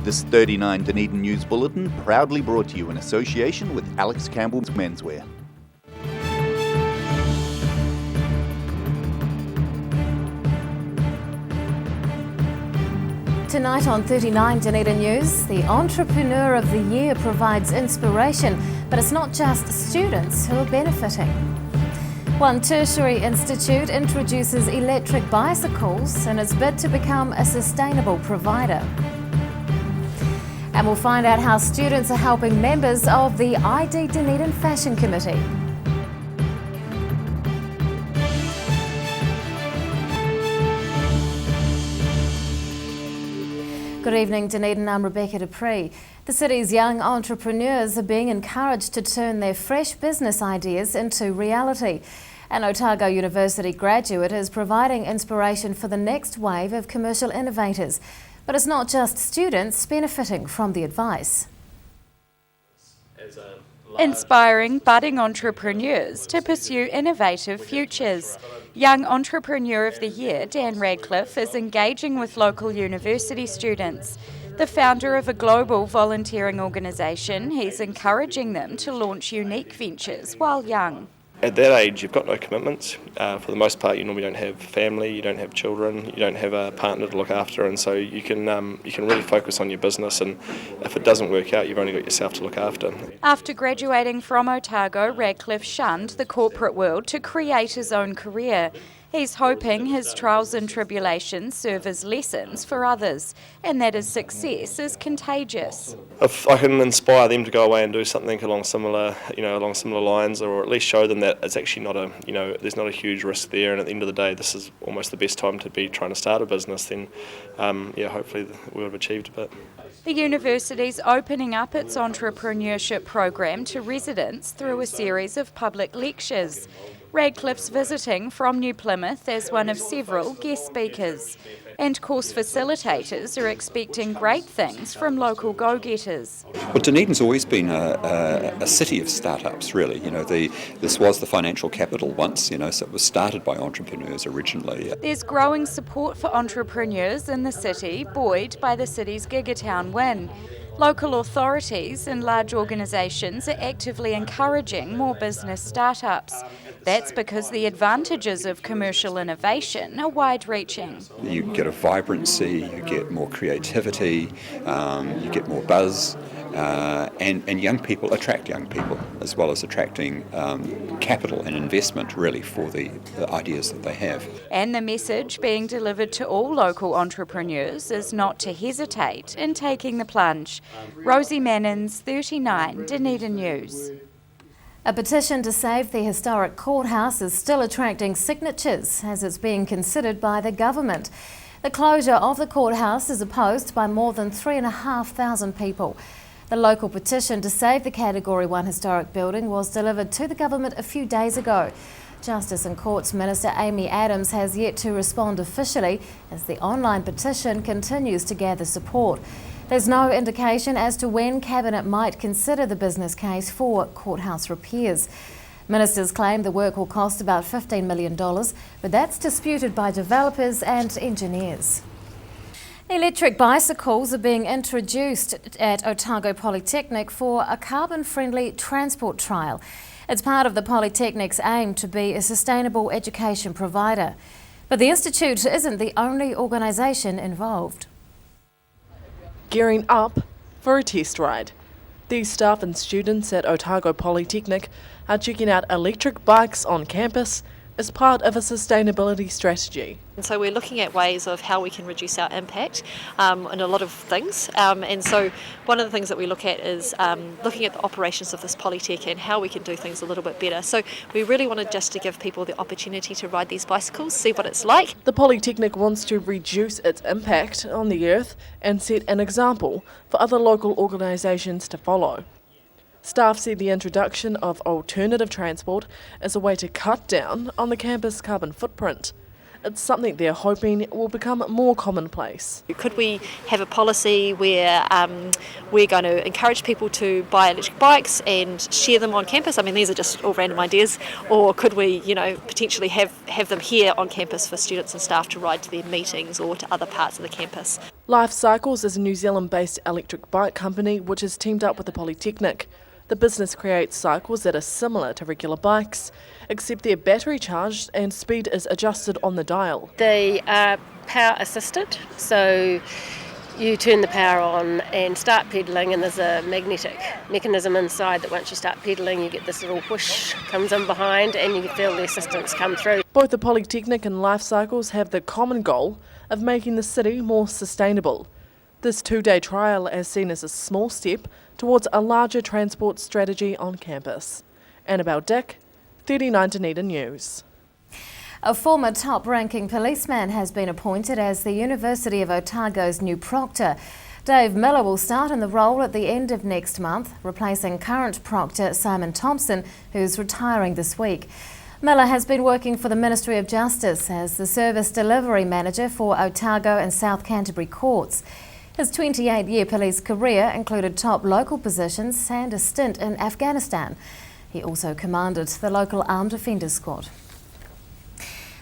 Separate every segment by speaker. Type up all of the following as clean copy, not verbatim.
Speaker 1: This 39 Dunedin News Bulletin proudly brought to you in association with Alex Campbell's Menswear.
Speaker 2: Tonight on 39 Dunedin News, the Entrepreneur of the Year provides inspiration, but it's not just students who are benefiting. One tertiary institute introduces electric bicycles in its bid to become a sustainable provider. And we'll find out how students are helping members of the ID Dunedin Fashion Committee. Good evening, Dunedin. I'm Rebecca Dupree. The city's young entrepreneurs are being encouraged to turn their fresh business ideas into reality. An Otago University graduate is providing inspiration for the next wave of commercial innovators. But it's not just students benefiting from the advice.
Speaker 3: Inspiring budding entrepreneurs to pursue innovative futures. Young Entrepreneur of the Year, Dan Radcliffe, is engaging with local university students. The founder of a global volunteering organisation, he's encouraging them to launch unique ventures while young.
Speaker 4: At that age, you've got no commitments. For the most part, you normally don't have family, you don't have children, you don't have a partner to look after, and so you can really focus on your business, and if it doesn't work out, you've only got yourself to look after.
Speaker 3: After graduating from Otago, Radcliffe shunned the corporate world to create his own career. He's hoping his trials and tribulations serve as lessons for others, and that his success is contagious.
Speaker 4: If I can inspire them to go away and do something along similar lines, or at least show them that it's actually not there's not a huge risk there, and at the end of the day, this is almost the best time to be trying to start a business, then hopefully we'll have achieved a bit.
Speaker 3: The university's opening up its entrepreneurship program to residents through a series of public lectures. Radcliffe's visiting from New Plymouth as one of several guest speakers. And course facilitators are expecting great things from local go-getters.
Speaker 5: Well, Dunedin's always been a city of startups, really. This was the financial capital once, so it was started by entrepreneurs originally.
Speaker 3: There's growing support for entrepreneurs in the city, buoyed by the city's Gigatown win. Local authorities and large organisations are actively encouraging more business startups. That's because the advantages of commercial innovation are wide-reaching.
Speaker 5: You get a vibrancy, you get more creativity, you get more buzz, and young people attract young people, as well as attracting capital and investment, really, for the ideas that they have.
Speaker 3: And the message being delivered to all local entrepreneurs is not to hesitate in taking the plunge. Rosie Mannins, 39 Dunedin News.
Speaker 2: A petition to save the historic courthouse is still attracting signatures as it's being considered by the government. The closure of the courthouse is opposed by more than 3,500 people. The local petition to save the Category 1 historic building was delivered to the government a few days ago. Justice and Courts Minister Amy Adams has yet to respond officially as the online petition continues to gather support. There's no indication as to when Cabinet might consider the business case for courthouse repairs. Ministers claim the work will cost about $15 million, but that's disputed by developers and engineers. Electric bicycles are being introduced at Otago Polytechnic for a carbon-friendly transport trial. It's part of the Polytechnic's aim to be a sustainable education provider. But the Institute isn't the only organisation involved.
Speaker 6: Gearing up for a test ride. These staff and students at Otago Polytechnic are checking out electric bikes on campus as part of a sustainability strategy.
Speaker 7: And so we're looking at ways of how we can reduce our impact in a lot of things. And so one of the things that we look at is looking at the operations of this polytech and how we can do things a little bit better. So we really wanted just to give people the opportunity to ride these bicycles, see what it's like.
Speaker 6: The Polytechnic wants to reduce its impact on the earth and set an example for other local organisations to follow. Staff see the introduction of alternative transport as a way to cut down on the campus carbon footprint. It's something they're hoping will become more commonplace.
Speaker 7: Could we have a policy where we're going to encourage people to buy electric bikes and share them on campus? I mean, these are just all random ideas. Or could we, potentially have them here on campus for students and staff to ride to their meetings or to other parts of the campus?
Speaker 6: Life Cycles is a New Zealand-based electric bike company which has teamed up with the Polytechnic. The business creates cycles that are similar to regular bikes, except they're battery charged and speed is adjusted on the dial.
Speaker 8: They are power assisted, so you turn the power on and start pedalling, and there's a magnetic mechanism inside that once you start pedalling you get this little whoosh comes in behind and you feel the assistance come through.
Speaker 6: Both the Polytechnic and Life Cycles have the common goal of making the city more sustainable. This 2-day trial is seen as a small step towards a larger transport strategy on campus. Annabelle Dick, 39 Dunedin News.
Speaker 2: A former top-ranking policeman has been appointed as the University of Otago's new proctor. Dave Miller will start in the role at the end of next month, replacing current proctor Simon Thompson, who's retiring this week. Miller has been working for the Ministry of Justice as the Service Delivery Manager for Otago and South Canterbury courts. His 28-year police career included top local positions and a stint in Afghanistan. He also commanded the local armed offenders squad.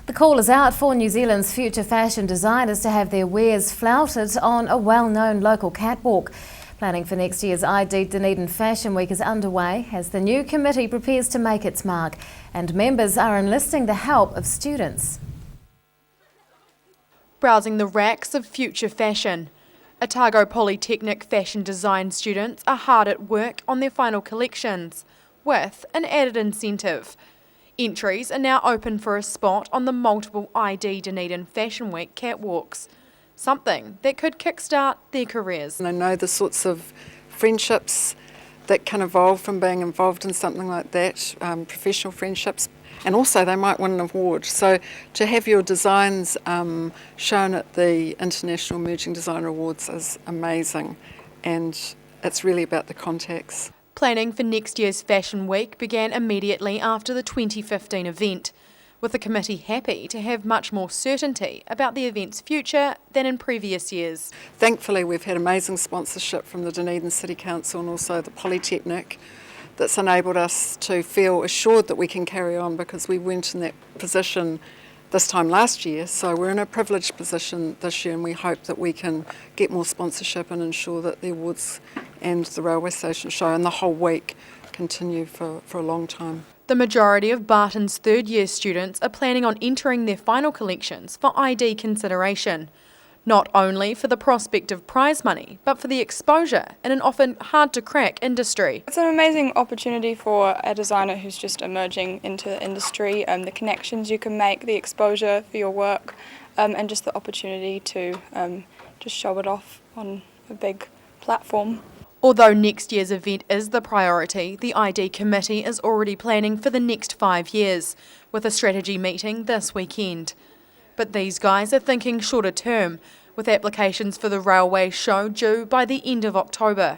Speaker 2: The call is out for New Zealand's future fashion designers to have their wares flouted on a well-known local catwalk. Planning for next year's ID Dunedin Fashion Week is underway as the new committee prepares to make its mark, and members are enlisting the help of students.
Speaker 9: Browsing the racks of future fashion. Otago Polytechnic fashion design students are hard at work on their final collections, with an added incentive. Entries are now open for a spot on the multiple ID Dunedin Fashion Week catwalks, something that could kickstart their careers.
Speaker 10: And I know the sorts of friendships that can evolve from being involved in something like that, professional friendships, and also they might win an award. So to have your designs shown at the International Emerging Designer Awards is amazing, and it's really about the contacts.
Speaker 9: Planning for next year's Fashion Week began immediately after the 2015 event, with the committee happy to have much more certainty about the event's future than in previous years.
Speaker 10: Thankfully, we've had amazing sponsorship from the Dunedin City Council and also the Polytechnic that's enabled us to feel assured that we can carry on, because we weren't in that position this time last year. So we're in a privileged position this year, and we hope that we can get more sponsorship and ensure that the awards and the railway station show and the whole week continue for a long time.
Speaker 9: The majority of Barton's third-year students are planning on entering their final collections for ID consideration, not only for the prospect of prize money, but for the exposure in an often hard-to-crack industry.
Speaker 11: It's an amazing opportunity for a designer who's just emerging into the industry, the connections you can make, the exposure for your work, and just the opportunity to just show it off on a big platform.
Speaker 9: Although next year's event is the priority, the ID committee is already planning for the next 5 years, with a strategy meeting this weekend. But these guys are thinking shorter term, with applications for the railway show due by the end of October,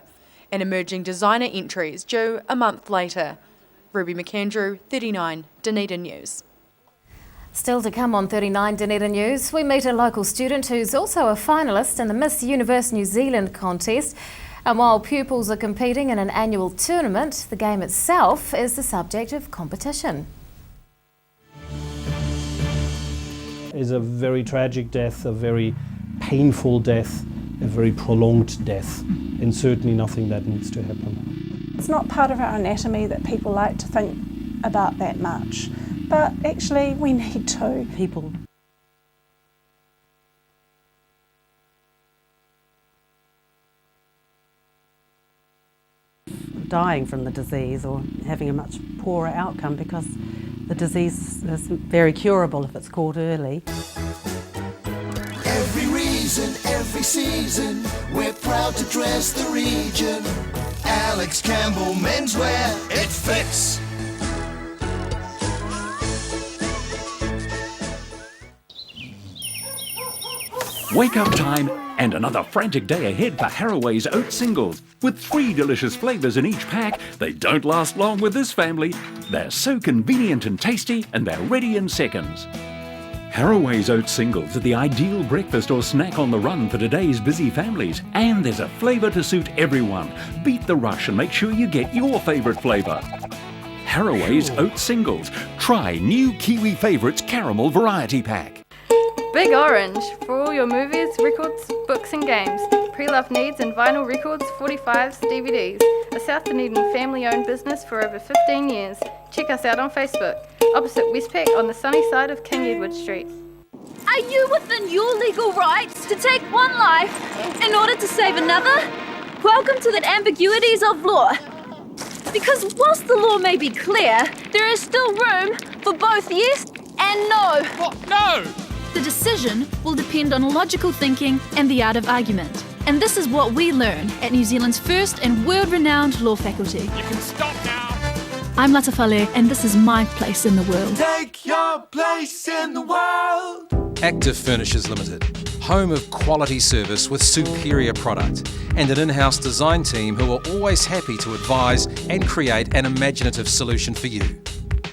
Speaker 9: and emerging designer entries due a month later. Ruby McAndrew, 39 Dunedin News.
Speaker 2: Still to come on 39 Dunedin News, we meet a local student who's also a finalist in the Miss Universe New Zealand contest. And while pupils are competing in an annual tournament, the game itself is the subject of competition.
Speaker 12: It's a very tragic death, a very painful death, a very prolonged death, and certainly nothing that needs to happen.
Speaker 13: It's not part of our anatomy that people like to think about that much, but actually we need to.
Speaker 14: People dying from the disease or having a much poorer outcome because the disease is very curable if it's caught early.
Speaker 15: Every reason, every season, we're proud to dress the region. Alex Campbell menswear, it fits.
Speaker 16: Wake up time and another frantic day ahead for Haraway's oat singles. With 3 delicious flavours in each pack, they don't last long with this family. They're so convenient and tasty, and they're ready in seconds. Haraway's oat singles are the ideal breakfast or snack on the run for today's busy families. And there's a flavour to suit everyone. Beat the rush and make sure you get your favourite flavour. Haraway's oat singles. Try new Kiwi Favourites Caramel Variety Pack.
Speaker 17: Big Orange for all your movies, records, books and games. Pre-loved needs and vinyl records, 45s, DVDs. A South Dunedin family-owned business for over 15 years. Check us out on Facebook, opposite Westpac on the sunny side of King Edward Street.
Speaker 18: Are you within your legal rights to take one life in order to save another? Welcome to the ambiguities of law. Because whilst the law may be clear, there is still room for both yes and no.
Speaker 19: What? No!
Speaker 20: The decision will depend on logical thinking and the art of argument. And this is what we learn at New Zealand's first and world-renowned law faculty.
Speaker 19: You can stop now!
Speaker 20: I'm Latafale, and this is my place in the world.
Speaker 15: Take your place in the world.
Speaker 21: Active Furnishers Limited, home of quality service with superior product, and an in-house design team who are always happy to advise and create an imaginative solution for you.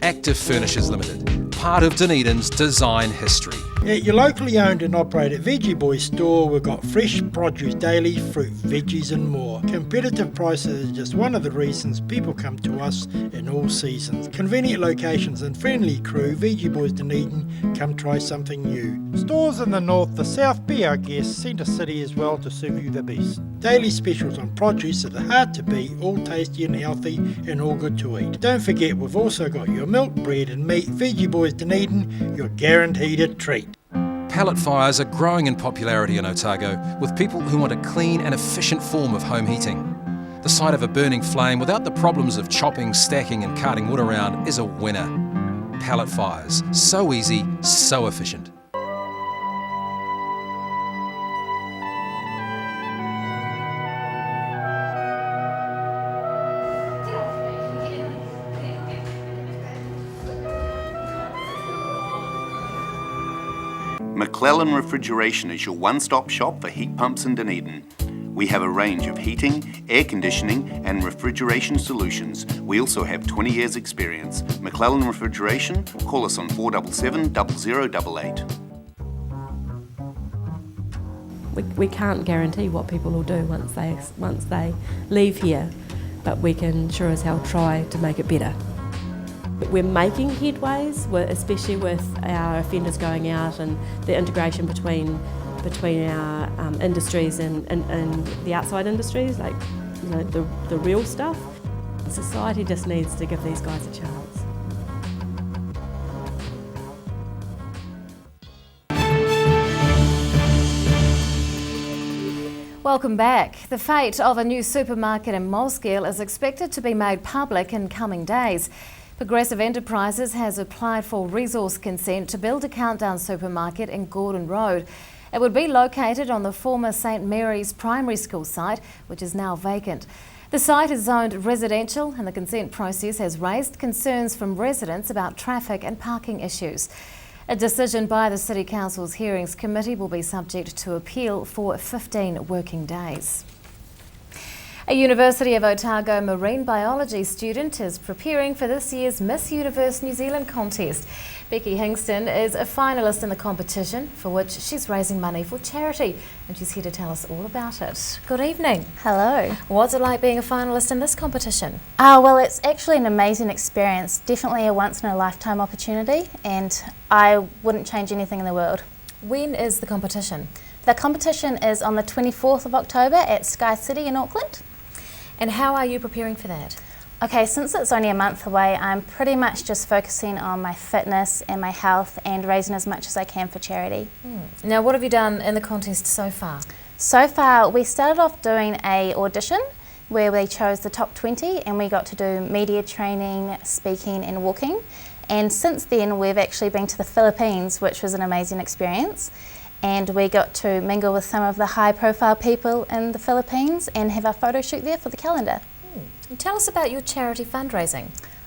Speaker 21: Active Furnishers Limited, part of Dunedin's design history.
Speaker 22: At your locally owned and operated Veggie Boys store, we've got fresh produce daily, fruit, veggies and more. Competitive prices is just one of the reasons people come to us in all seasons. Convenient locations and friendly crew, Veggie Boys Dunedin, come try something new. Stores in the north, the south, be our guest, Centre City as well to serve you the best. Daily specials on produce that are hard to beat, all tasty and healthy and all good to eat. Don't forget we've also got your milk, bread and meat. Veggie Boys Dunedin, your guaranteed a treat.
Speaker 21: Pallet fires are growing in popularity in Otago with people who want a clean and efficient form of home heating. The sight of a burning flame without the problems of chopping, stacking and carting wood around is a winner. Pallet fires, so easy, so efficient.
Speaker 1: McClellan Refrigeration is your one-stop shop for heat pumps in Dunedin. We have a range of heating, air conditioning and refrigeration solutions. We also have 20 years experience. McClellan Refrigeration, call us on 477 0088.
Speaker 23: We can't guarantee what people will do once they leave here, but we can sure as hell try to make it better. We're making headways, especially with our offenders going out and the integration between our industries and the outside industries, like the real stuff. Society just needs to give these guys a chance.
Speaker 2: Welcome back. The fate of a new supermarket in Molesgill is expected to be made public in coming days. Progressive Enterprises has applied for resource consent to build a Countdown supermarket in Gordon Road. It would be located on the former St Mary's Primary School site, which is now vacant. The site is zoned residential and the consent process has raised concerns from residents about traffic and parking issues. A decision by the City Council's Hearings Committee will be subject to appeal for 15 working days. A University of Otago marine biology student is preparing for this year's Miss Universe New Zealand contest. Becky Hingston is a finalist in the competition, for which she's raising money for charity, and she's here to tell us all about it. Good evening.
Speaker 24: Hello.
Speaker 2: What's it like being a finalist in this competition?
Speaker 24: Well, it's actually an amazing experience, definitely a once-in-a-lifetime opportunity, and I wouldn't change anything in the world.
Speaker 2: When is the competition?
Speaker 24: The competition is on the 24th of October at Sky City in Auckland.
Speaker 2: And how are you preparing for that?
Speaker 24: Okay, since it's only a month away, I'm pretty much just focusing on my fitness and my health and raising as much as I can for charity.
Speaker 2: Now, what have you done in the contest so far?
Speaker 24: So far, we started off doing an audition where we chose the top 20 and we got to do media training, speaking and walking. And since then, we've actually been to the Philippines, which was an amazing experience. And we got to mingle with some of the high-profile people in the Philippines and have our photo shoot there for the calendar.
Speaker 2: And tell us about your charity fundraising.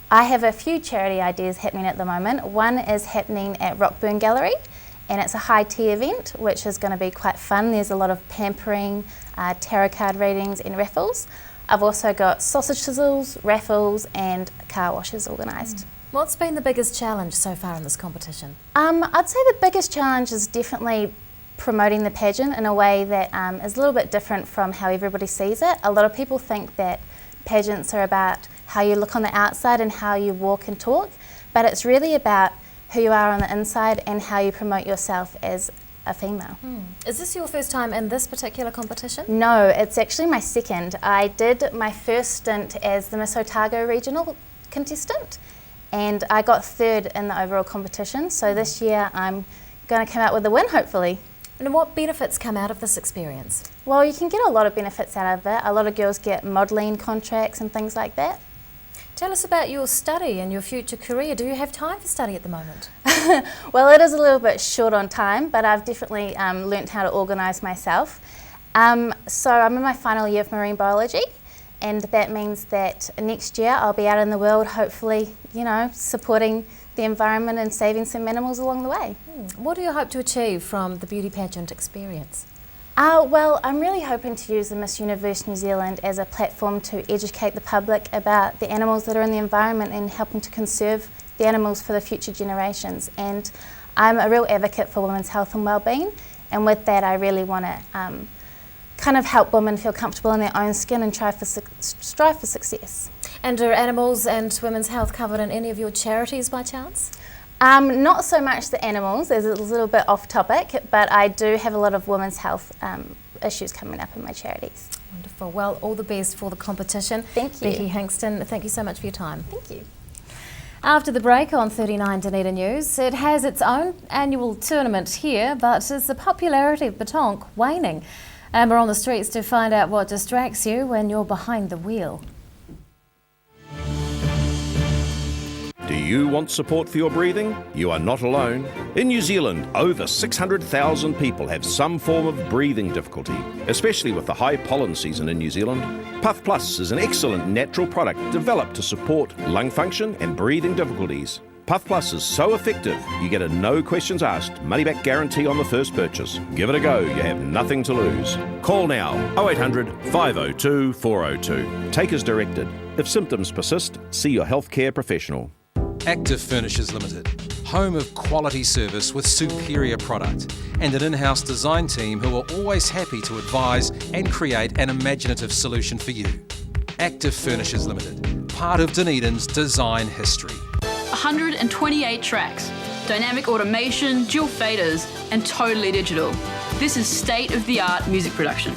Speaker 24: I have a few charity ideas happening at the moment. One is happening at Rockburn Gallery, and it's a high tea event, which is going to be quite fun. There's a lot of pampering, tarot card readings and raffles. I've also got sausage sizzles, raffles and car washes organised.
Speaker 2: What's been the biggest challenge so far in this competition?
Speaker 24: I'd say the biggest challenge is definitely promoting the pageant in a way that is a little bit different from how everybody sees it. A lot of people think that pageants are about how you look on the outside and how you walk and talk, but it's really about who you are on the inside and how you promote yourself as a female.
Speaker 2: Is this your first time in this particular competition?
Speaker 24: No, it's actually my second. I did my first stint as the Miss Otago regional contestant, and I got third in the overall competition, so this year I'm going to come out with a win, hopefully.
Speaker 2: And what benefits come out of this experience?
Speaker 24: Well, you can get a lot of benefits out of it. A lot of girls get modelling contracts and things like that.
Speaker 2: Tell us about your study and your future career. Do you have time for study at the moment?
Speaker 24: Well, it is a little bit short on time, but I've definitely learnt how to organise myself. So I'm in my final year of marine biology, and that means that next year I'll be out in the world, hopefully, you know, supporting the environment and saving some animals along the way.
Speaker 2: What do you hope to achieve from the beauty pageant experience?
Speaker 24: Well, I'm really hoping to use the Miss Universe New Zealand as a platform to educate the public about the animals that are in the environment and helping to conserve the animals for the future generations. And I'm a real advocate for women's health and well-being, and with that I really want to kind of help women feel comfortable in their own skin and strive for success.
Speaker 2: And are animals and women's health covered in any of your charities by chance?
Speaker 24: Not so much the animals, as it's a little bit off topic, but I do have a lot of women's health issues coming up in my charities.
Speaker 2: Wonderful. Well, all the best for the competition.
Speaker 24: Thank you.
Speaker 2: Becky Hingston, thank you so much for your time.
Speaker 24: Thank you.
Speaker 2: After the break on 39 Dunedin News, it has its own annual tournament here, but is the popularity of Petanque waning? And we're on the streets to find out what distracts you when you're behind the wheel.
Speaker 3: Do you want support for your breathing? You are not alone. In New Zealand, over 600,000 people have some form of breathing difficulty, especially with the high pollen season in New Zealand. Puff Plus is an excellent natural product developed to support lung function and breathing difficulties. Puff Plus is so effective, you get a no questions asked, money back guarantee on the first purchase. Give it a go, you have nothing to lose. Call now, 0800 502 402. Take as directed. If symptoms persist, see your healthcare professional.
Speaker 21: Active Furnishers Limited, home of quality service with superior product and an in-house design team who are always happy to advise and create an imaginative solution for you. Active Furnishers Limited, part of Dunedin's design history.
Speaker 4: 128 tracks, dynamic automation, dual faders, and totally digital. This is state-of-the-art music production.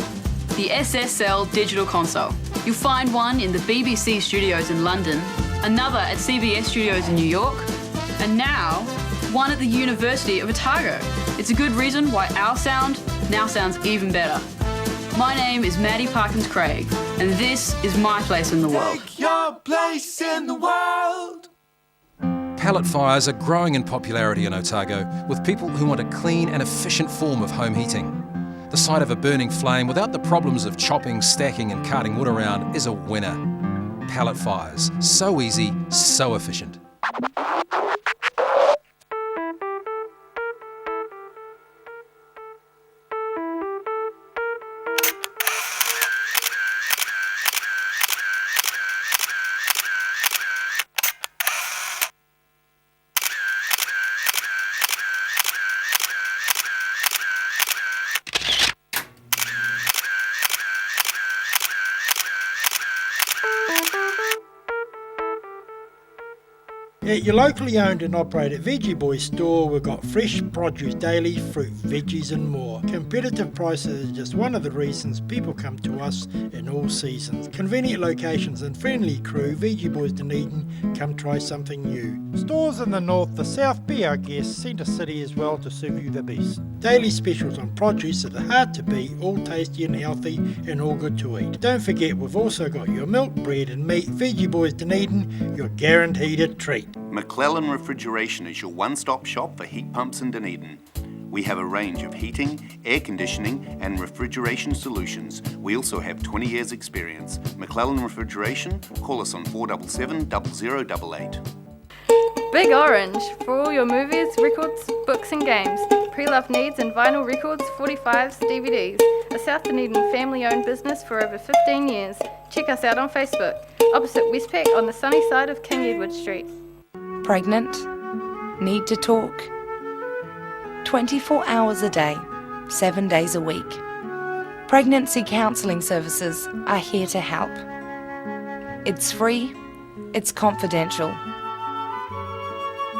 Speaker 4: The SSL Digital Console. You'll find one in the BBC studios in London, another at CBS studios in New York, and now one at the University of Otago. It's a good reason why our sound now sounds even better. My name is Maddie Parkins Craig, and this is my place in the world.
Speaker 15: Take your place in the world.
Speaker 21: Pellet fires are growing in popularity in Otago with people who want a clean and efficient form of home heating. The sight of a burning flame without the problems of chopping, stacking and carting wood around is a winner. Pellet fires, so easy, so efficient.
Speaker 22: At your locally owned and operated Veggie Boys store, we've got fresh produce daily, fruit, veggies and more. Competitive prices is just one of the reasons people come to us in all seasons. Convenient locations and friendly crew, Veggie Boys Dunedin, come try something new. Stores in the north, the south, be our guest, Centre City as well to serve you the best. Daily specials on produce that are hard to beat, all tasty and healthy and all good to eat. Don't forget we've also got your milk, bread and meat. Veggie Boys Dunedin, you're guaranteed a treat.
Speaker 1: McClellan Refrigeration is your one-stop shop for heat pumps in Dunedin. We have a range of heating, air conditioning and refrigeration solutions. We also have 20 years experience. McClellan Refrigeration, call us on 477 0088.
Speaker 17: Big Orange, for all your movies, records, books and games. Pre-loved needs and vinyl records, 45s, DVDs. A South Dunedin family-owned business for over 15 years. Check us out on Facebook, opposite Westpac on the sunny side of King Edward Street.
Speaker 5: Pregnant? Need to talk? 24 hours a day, 7 days a week. Pregnancy counselling services are here to help. It's free, it's confidential.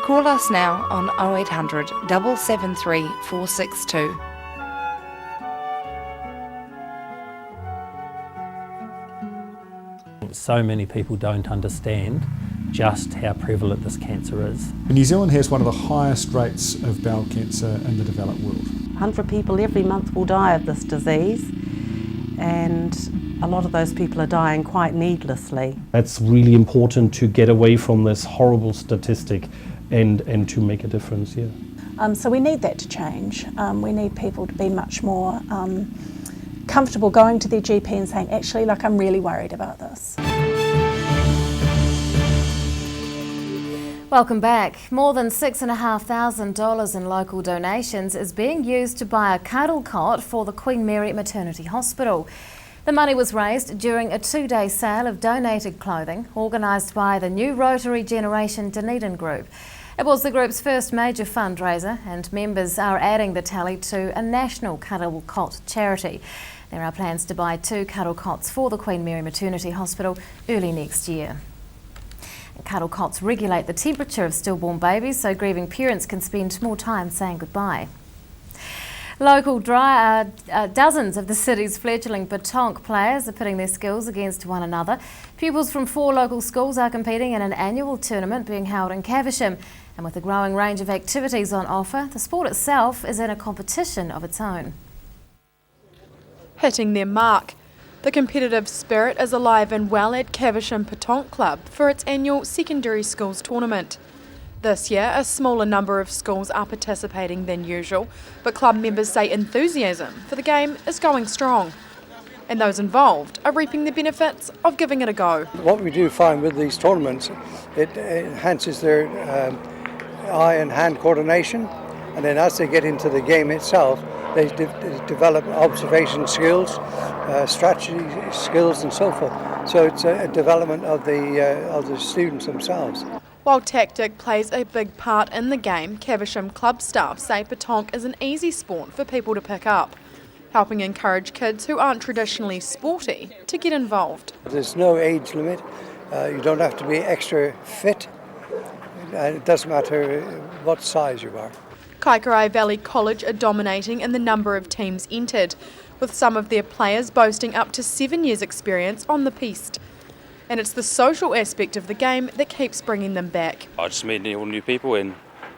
Speaker 5: Call us now on 0800 773 462.
Speaker 7: So many people don't understand just how prevalent this cancer is.
Speaker 8: New Zealand has one of the highest rates of bowel cancer in the developed world.
Speaker 14: 100 people every month will die of this disease, and a lot of those people are dying quite needlessly.
Speaker 12: It's really important to get away from this horrible statistic and to make a difference here.
Speaker 13: So we need that to change. We need people to be much more comfortable going to their GP and saying, actually, like, I'm really worried about this.
Speaker 2: Welcome back. More than $6,500 in local donations is being used to buy a cuddle cot for the Queen Mary Maternity Hospital. The money was raised during a 2-day sale of donated clothing organised by the New Rotary Generation Dunedin group. It was the group's first major fundraiser, and members are adding the tally to a national cuddle cot charity. There are plans to buy 2 cuddle cots for the Queen Mary Maternity Hospital early next year. Cuddle cots regulate the temperature of stillborn babies so grieving parents can spend more time saying goodbye. Local dozens of the city's fledgling petanque players are pitting their skills against one another. Pupils from 4 local schools are competing in an annual tournament being held in Caversham. And with a growing range of activities on offer, the sport itself is in a competition of its own.
Speaker 9: Hitting their mark. The competitive spirit is alive and well at Caversham Petanque Club for its annual secondary schools tournament. This year, a smaller number of schools are participating than usual, but club members say enthusiasm for the game is going strong. And those involved are reaping the benefits of giving it a go.
Speaker 19: What we do find with these tournaments, it enhances their eye and hand coordination, and then as they get into the game itself, they develop observation skills, strategy skills and so forth. So it's a development of the students themselves.
Speaker 9: While tactic plays a big part in the game, Caversham club staff say petanque is an easy sport for people to pick up, helping encourage kids who aren't traditionally sporty to get involved.
Speaker 19: There's no age limit. You don't have to be extra fit. And it doesn't matter what size you are.
Speaker 9: Kaikorai Valley College are dominating in the number of teams entered, with some of their players boasting up to 7 years' experience on the piste. And it's the social aspect of the game that keeps bringing them back.
Speaker 25: I just meet all new people, and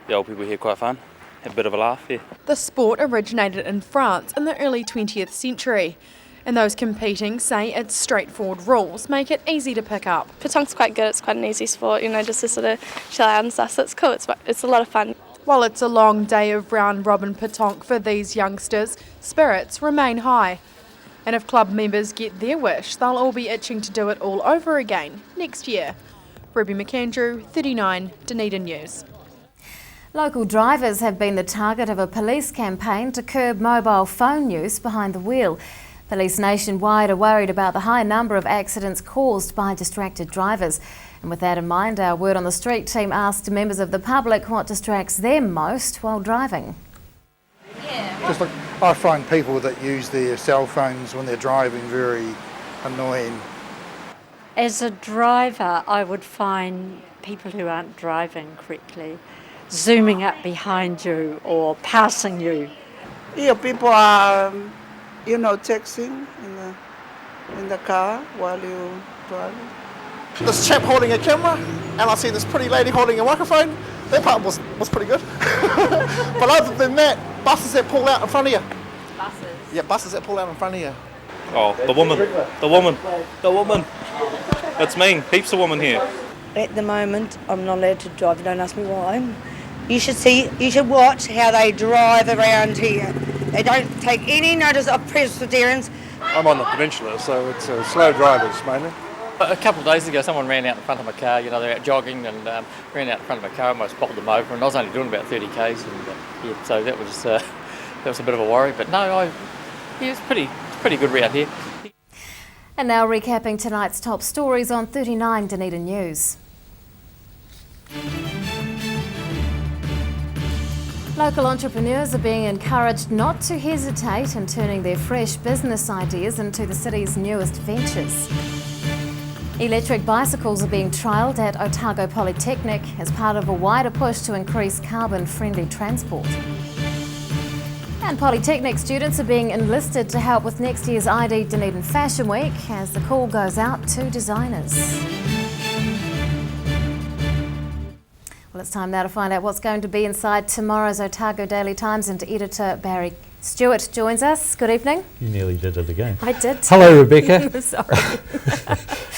Speaker 25: the old people here are quite fun. Have a bit of a laugh here.
Speaker 9: The sport originated in France in the early 20th century. And those competing say its straightforward rules make it easy to pick up.
Speaker 26: Petanque's quite good, it's quite an easy sport, just to sort of chill out and stuff, so it's cool, it's a lot of fun.
Speaker 9: While it's a long day of round-robin petanque for these youngsters, spirits remain high. And if club members get their wish, they'll all be itching to do it all over again next year. Ruby McAndrew, 39, Dunedin News.
Speaker 2: Local drivers have been the target of a police campaign to curb mobile phone use behind the wheel. Police nationwide are worried about the high number of accidents caused by distracted drivers. And with that in mind, our Word on the Street team asked members of the public what distracts them most while driving.
Speaker 27: Just like I find people that use their cell phones when they're driving very annoying.
Speaker 28: As a driver, I would find people who aren't driving correctly zooming up behind you or passing you.
Speaker 29: Yeah, people are, texting in the car while you're driving.
Speaker 30: This chap holding a camera, and I see this pretty lady holding a microphone. That part was pretty good. But other than that, buses that pull out in front of you.
Speaker 26: Buses?
Speaker 30: Yeah, buses that pull out in front of you.
Speaker 25: Oh, the woman. That's mean. Heaps of women here.
Speaker 31: At the moment, I'm not allowed to drive. Don't ask me why. You should watch how they drive around here. They don't take any notice of pedestrians.
Speaker 32: I'm on the peninsula, so it's slow drivers mainly.
Speaker 33: A couple of days ago, someone ran out in front of my car. They're out jogging and ran out in front of my car, almost bowled them over, and I was only doing about 30 k's. So that was a bit of a worry. But no, it's pretty good round here.
Speaker 2: And now recapping tonight's top stories on 39 Dunedin News. Local entrepreneurs are being encouraged not to hesitate in turning their fresh business ideas into the city's newest ventures. Electric bicycles are being trialled at Otago Polytechnic as part of a wider push to increase carbon-friendly transport. And Polytechnic students are being enlisted to help with next year's ID Dunedin Fashion Week as the call goes out to designers. Well, it's time now to find out what's going to be inside tomorrow's Otago Daily Times, and editor Barry Stewart joins us. Good evening.
Speaker 3: You nearly did it again.
Speaker 2: I did.
Speaker 3: Hello, Rebecca.
Speaker 2: Sorry.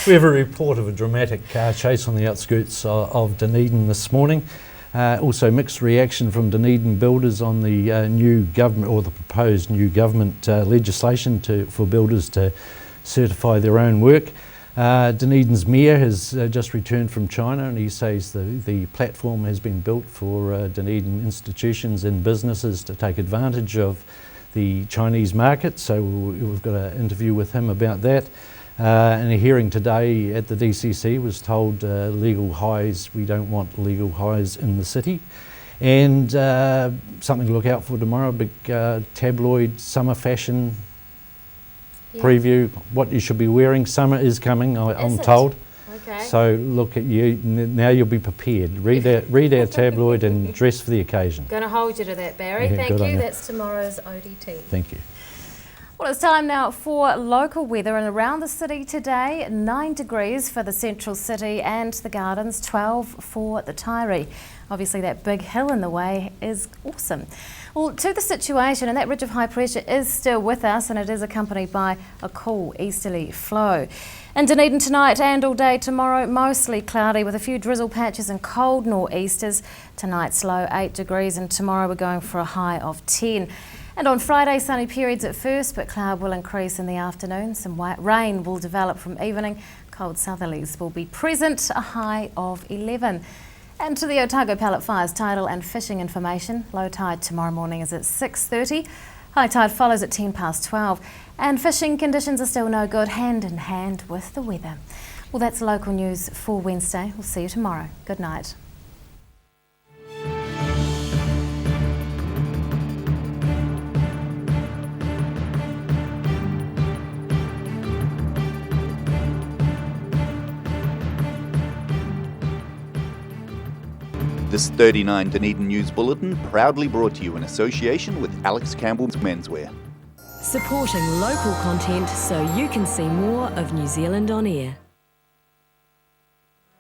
Speaker 3: We have a report of a dramatic car chase on the outskirts of Dunedin this morning. Also mixed reaction from Dunedin builders on the new government, or the proposed new government legislation for builders to certify their own work. Dunedin's mayor has just returned from China, and he says the platform has been built for Dunedin institutions and businesses to take advantage of the Chinese market. So we've got an interview with him about that. And a hearing today at the DCC was told legal highs, we don't want legal highs in the city. And something to look out for tomorrow, big tabloid summer fashion preview, what you should be wearing. Summer is coming, I'm told.
Speaker 2: Okay.
Speaker 3: So look at you, now you'll be prepared. Read our tabloid and dress for the occasion.
Speaker 2: Going to hold you to that, Barry.
Speaker 3: Yeah,
Speaker 2: Thank
Speaker 3: good on
Speaker 2: you.
Speaker 3: you.
Speaker 2: That's tomorrow's ODT.
Speaker 3: Thank you.
Speaker 2: Well, it's time now for local weather, and around the city today, 9 degrees for the central city and the gardens, 12 for the Taieri. Obviously that big hill in the way is awesome. Well, to the situation, and that ridge of high pressure is still with us, and it is accompanied by a cool easterly flow. In Dunedin tonight and all day tomorrow, mostly cloudy with a few drizzle patches and cold nor'easters. Tonight's low 8 degrees, and tomorrow we're going for a high of 10. And on Friday, sunny periods at first, but cloud will increase in the afternoon. Some rain will develop from evening. Cold southerlies will be present, a high of 11. And to the Otago Pallet Fires tidal and fishing information. Low tide tomorrow morning is at 6:30. High tide follows at 12:10. And fishing conditions are still no good, hand in hand with the weather. Well, that's local news for Wednesday. We'll see you tomorrow. Good night.
Speaker 1: This 39 Dunedin News Bulletin proudly brought to you in association with Alex Campbell's Menswear.
Speaker 4: Supporting local content so you can see more of New Zealand on air.